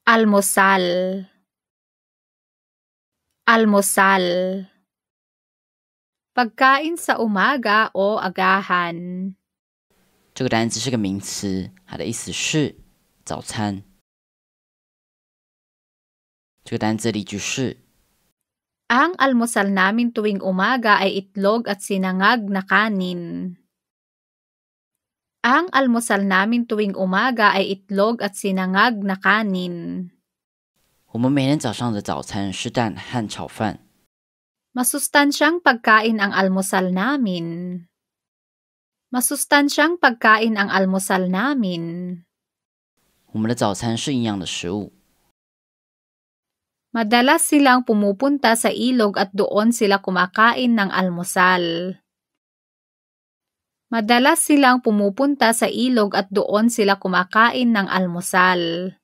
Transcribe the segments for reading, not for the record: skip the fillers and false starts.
almusal, almusal. Pagkain sa umaga o agahan. 这个单词是个名词，它的意思是早餐。这个单词的例句是 Ang almusal namin tuwing umaga ay itlog at sinangag na kanin. Ang almusal namin tuwing umaga ay itlog at sinangag na kanin. 我们每天早上的早餐是蛋和炒饭。 Masustansyang pagkain ang almusal namin. Masustansyang pagkain ang almusal namin. 我们的早餐是营养的食物。 Madalas silang pumupunta sa ilog at doon sila kumakain ng almusal. Madalas silang pumupunta sa ilog at doon sila kumakain ng almusal.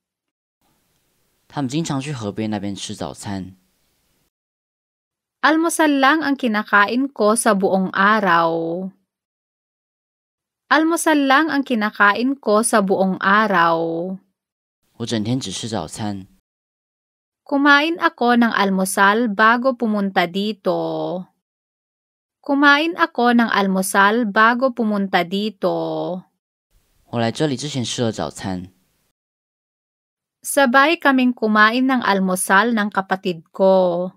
他们经常去河边那边吃早餐。 Almusal lang ang kinakain ko sa buong araw. Almusal lang ang kinakain ko sa buong araw. 我整天只吃早餐。 Kumain ako ng almusal bago pumunta dito. Kumain ako ng almusal bago pumunta dito. 我来这里之前吃了早餐。 Sabay kaming kumain ng almusal ng kapatid ko.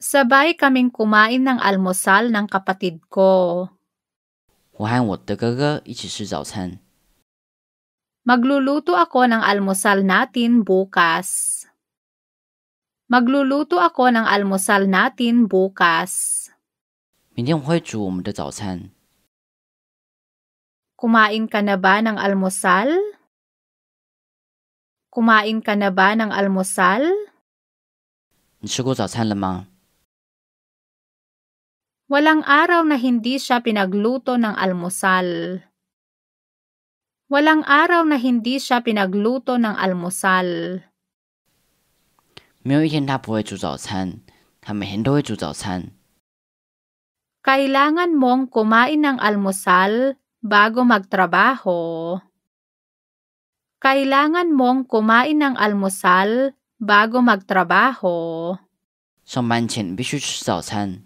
Sabay kaming kumain ng almusal ng kapatid ko. 我和我的哥哥一起吃早餐。 Magluluto ako ng almusal natin bukas. Magluluto ako ng almusal natin bukas. 明天我会煮我们的早餐。 Kumain ka na ba ng almusal? Kumain ka na ba ng almusal? 你吃过早餐了吗？ Walang araw na hindi siya pinagluto ng almusal. Walang araw na hindi siya pinagluto ng almusal. 没有一天他不会煮早餐，他每天都会煮早餐。 Kailangan mong kumain ng almusal bago magtrabaho. Kailangan mong kumain ng almusal bago magtrabaho. 上班前你必须吃早餐。